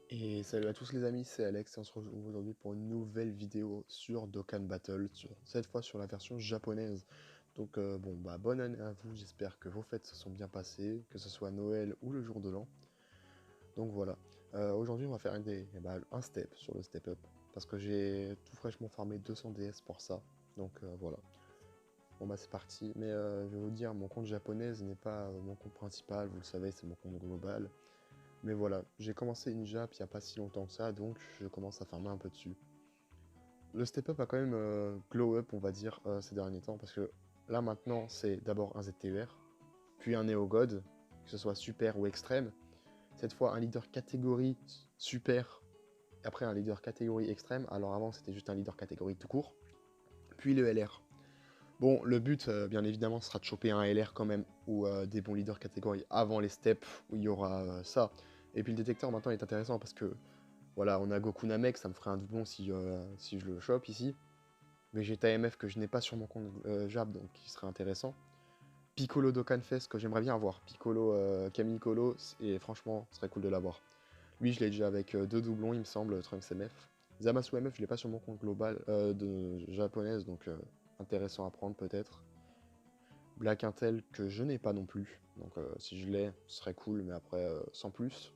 Et salut à tous les amis, c'est Alex et on se retrouve aujourd'hui pour une nouvelle vidéo sur Dokkan Battle, cette fois sur la version japonaise. Donc bonne année à vous, j'espère que vos fêtes se sont bien passées, que ce soit Noël ou le jour de l'an. Donc voilà, aujourd'hui on va faire un step sur le step up, parce que j'ai tout fraîchement farmé 200 DS pour ça. Donc voilà, bon bah c'est parti, mais je vais vous dire, mon compte japonaise n'est pas mon compte principal, vous le savez, c'est mon compte global. Mais voilà, j'ai commencé une Jap il n'y a pas si longtemps que ça, donc je commence à farmer un peu dessus. Le step up a quand même glow up, on va dire, ces derniers temps, parce que là maintenant c'est d'abord un ZTUR, puis un Neo God, que ce soit super ou extrême. Cette fois un leader catégorie super, après un leader catégorie extrême, alors avant c'était juste un leader catégorie tout court, puis le LR. Bon, le but, bien évidemment, sera de choper un LR quand même, ou des bons leaders catégorie avant les steps, où il y aura ça. Et puis le détecteur maintenant est intéressant parce que, voilà, on a Goku Namek, ça me ferait un doublon si je le chope ici. Vegeta MF que je n'ai pas sur mon compte Jab, donc qui serait intéressant. Piccolo Dokkan Fest que j'aimerais bien avoir. Piccolo Kamikolo, et franchement, ce serait cool de l'avoir. Lui, je l'ai déjà avec deux doublons, il me semble, Trunks MF. Zamasu MF, je l'ai pas sur mon compte global de japonaise, donc intéressant à prendre peut-être. Black Intel que je n'ai pas non plus, donc si je l'ai, ce serait cool, mais après, sans plus.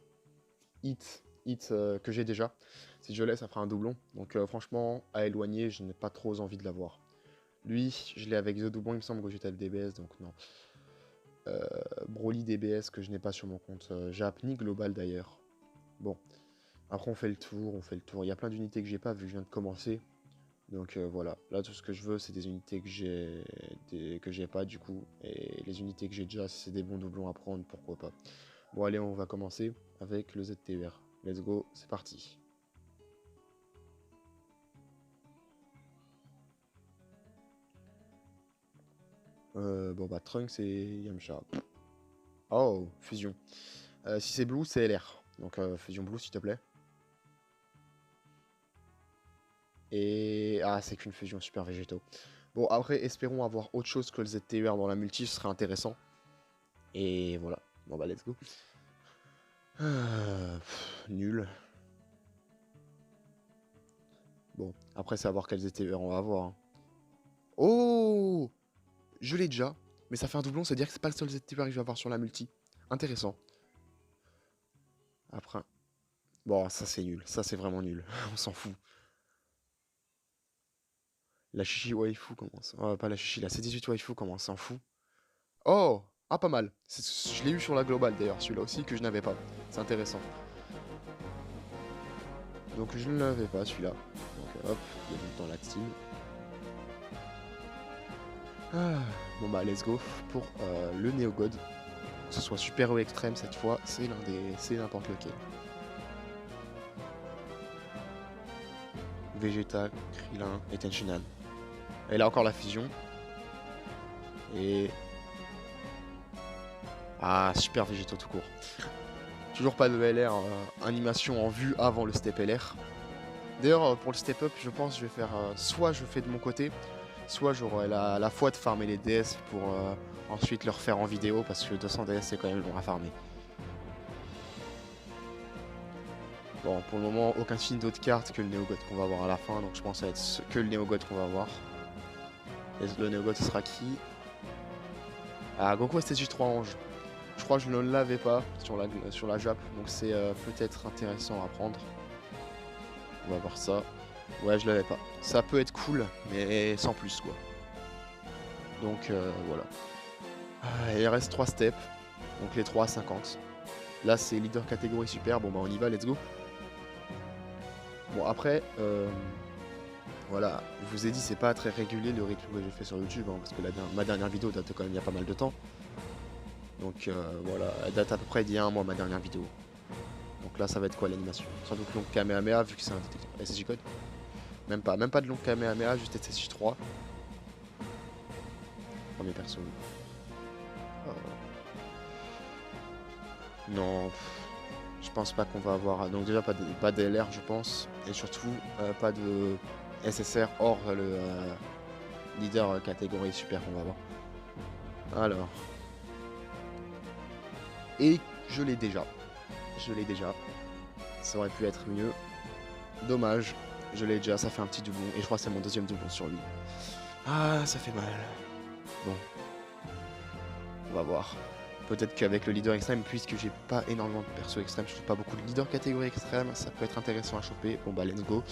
Hit que j'ai déjà, si je l'ai, ça fera un doublon, donc franchement, à éloigner, je n'ai pas trop envie de l'avoir. Lui, je l'ai avec deux doublons, il me semble que j'étais le DBS, donc non. Broly DBS que je n'ai pas sur mon compte Jap, ni global d'ailleurs. Bon, après on fait le tour, il y a plein d'unités que j'ai pas vu que je viens de commencer. Donc voilà, là tout ce que je veux c'est des unités que j'ai pas du coup, et les unités que j'ai déjà, si c'est des bons doublons à prendre, pourquoi pas. Bon allez, on va commencer avec le ZTUR. Let's go, c'est parti. Bon bah Trunks et Yamcha. Oh, fusion. Si c'est Blue, c'est LR. Donc fusion Blue s'il te plaît. Et... ah, c'est qu'une fusion super végétaux. Bon, après, espérons avoir autre chose que le ZTUR dans la multi, ce serait intéressant. Et voilà. Bon bah, let's go. Nul. Bon, après, c'est à voir quels ZTUR on va avoir. Hein. Oh, je l'ai déjà. Mais ça fait un doublon, c'est-à-dire que c'est pas le seul ZTUR que je vais avoir sur la multi. Intéressant. Après... bon, ça c'est nul. Ça c'est vraiment nul. On s'en fout. La chichi waifu, comment ça... oh, pas la chichi, la C18 waifu, comment on s'en fout. Oh, ah pas mal. Je l'ai eu sur la globale d'ailleurs, celui-là aussi que je n'avais pas. C'est intéressant. Donc je ne l'avais pas celui-là. Donc hop, bienvenue dans la team. Ah, bon bah let's go pour le Neo God. Que ce soit super ou extrême cette fois, c'est n'importe lequel. Vegeta, Krillin et Tenshinhan. Et là encore la fusion. Et... ah, super Végéto tout court. Toujours pas de LR animation en vue avant le step LR. D'ailleurs, pour le step up, je pense que je vais faire soit je fais de mon côté, soit j'aurai la foi de farmer les DS pour ensuite le refaire en vidéo parce que 200 DS c'est quand même long à farmer. Bon, pour le moment, aucun signe d'autre carte que le Neo God qu'on va avoir à la fin, donc je pense que ça va être que le Neo God qu'on va avoir. Et le Neo God ce sera qui? Ah, Goku SSJ3 Ange. Je crois que je ne l'avais pas sur la Jap, donc c'est peut-être intéressant à prendre. On va voir ça. Ouais, je l'avais pas. Ça peut être cool, mais sans plus quoi. Donc voilà. Ah, il reste 3 steps, donc les 3 à 50. Là c'est leader catégorie super, bon bah on y va, let's go. Bon après, voilà, je vous ai dit c'est pas très régulier le rythme que j'ai fait sur YouTube, hein, parce que ma dernière vidéo date quand même il y a pas mal de temps. Donc voilà, elle date à peu près d'il y a un mois ma dernière vidéo. Donc là ça va être quoi l'animation? Sans doute long Kamehameha vu que c'est un détecteur SSJ code. Même pas de long Kamehameha, juste SSJ3. Premier perso. Non, je pense pas qu'on va avoir. Donc déjà pas de LR je pense. Et surtout pas de SSR hors le leader catégorie super qu'on va avoir. Alors. Et je l'ai déjà. Ça aurait pu être mieux. Dommage. Je l'ai déjà, ça fait un petit doublon. Et je crois que c'est mon deuxième doublon sur lui. Ah, ça fait mal. Bon. On va voir. Peut-être qu'avec le leader extrême, puisque j'ai pas énormément de perso extrême, je trouve pas beaucoup de leader catégorie extrême, ça peut être intéressant à choper. Bon bah let's go.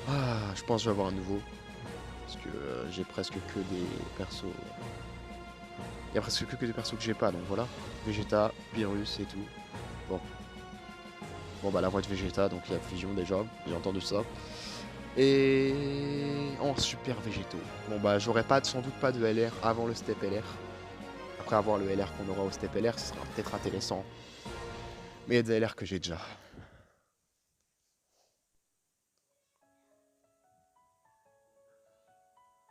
Ah, je pense que je vais avoir un nouveau. Parce que j'ai presque que des persos. Il y a presque que des persos que j'ai pas, donc voilà. Vegeta, Virus et tout. Bon. Bon bah la voix de Vegeta, donc il y a fusion déjà, j'ai entendu ça. Et... Oh, super végétaux. Bon bah j'aurai sans doute pas de LR avant le step LR. Après avoir le LR qu'on aura au step LR, ce sera peut-être intéressant. Mais il y a des LR que j'ai déjà.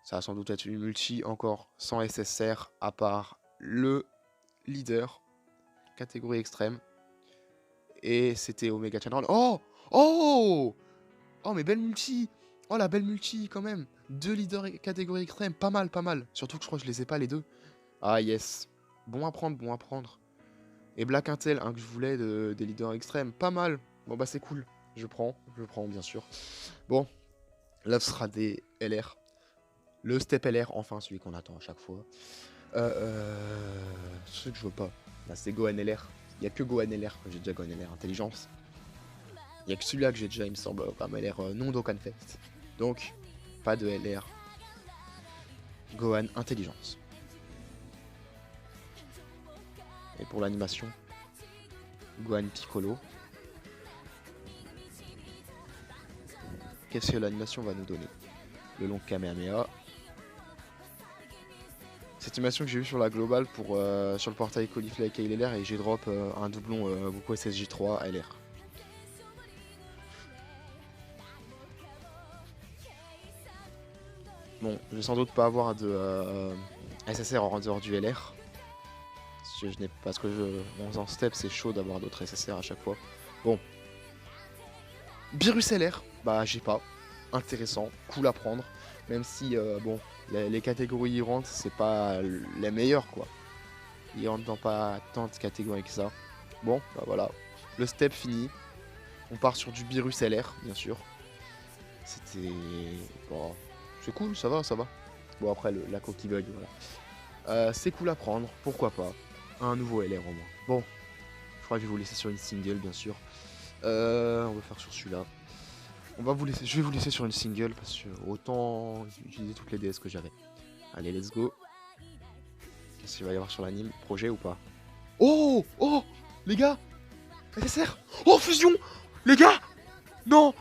Ça va sans doute être une multi encore sans SSR, à part le leader, catégorie extrême. Et c'était Omega Channel. Oh! Oh! Oh, mais belle multi! Oh, la belle multi, quand même! 2 leaders catégorie extrême, pas mal, pas mal. Surtout que je crois que je les ai pas, les deux. Ah, yes. Bon à prendre, bon à prendre. Et Black Intel, que je voulais des leaders extrêmes, pas mal. Bon, bah, c'est cool. Je prends, bien sûr. Bon, là, ce sera des LR. Le step LR, enfin, celui qu'on attend à chaque fois. Ce que je veux pas. Là, c'est Gohan LR. Il n'y a que Gohan LR que j'ai déjà. Gohan LR Intelligence. Il n'y a que celui-là que j'ai déjà, il me semble, comme LR non Dokkan Fest. Donc, pas de LR. Gohan Intelligence. Et pour l'animation, Gohan Piccolo. Qu'est-ce que l'animation va nous donner? Le long Kamehameha. Cette animation que j'ai vue sur la globale pour, sur le portail Caulifla et LR, et j'ai drop un doublon Goku SSJ3 LR. Bon, je vais sans doute pas avoir de SSR en dehors du LR. Parce que 11 en step, c'est chaud d'avoir d'autres SSR à chaque fois. Bon. Virus LR, bah j'ai pas. Intéressant, cool à prendre. Même si, bon, les catégories y rentrent, c'est pas les meilleures, quoi. Ils rentrent dans pas tant de catégories que ça. Bon, bah voilà. Le step fini. On part sur du Virus LR, bien sûr. C'était... Bon, c'est cool, ça va, ça va. Bon, après, la coquille bug, voilà. C'est cool à prendre, pourquoi pas. Un nouveau LR au moins. Bon, je crois que je vais vous laisser sur une single, bien sûr. On va faire sur celui-là. Je vais vous laisser sur une single parce que autant utiliser toutes les DS que j'avais. Allez, let's go. Qu'est-ce qu'il va y avoir sur l'anime? Projet ou pas? Oh! Oh! Les gars! SSR! Oh, fusion! Les gars! Non!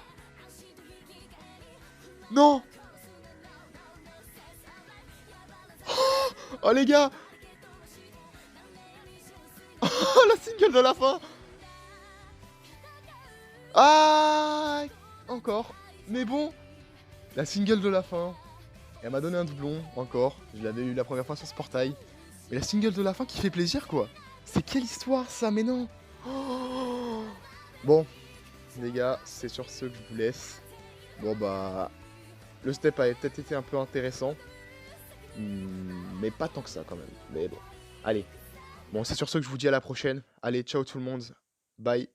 Non! Oh, les gars! Oh, la single de la fin! Ah! Encore. Mais bon, la single de la fin. Elle m'a donné un doublon, encore. Je l'avais eu la première fois sur ce portail. Mais la single de la fin qui fait plaisir, quoi. C'est quelle histoire, ça? Mais non. Oh, bon, les gars, c'est sur ce que je vous laisse. Bon, bah... Le step a peut-être été un peu intéressant. Mais pas tant que ça, quand même. Mais bon, allez. Bon, c'est sur ce que je vous dis à la prochaine. Allez, ciao tout le monde. Bye.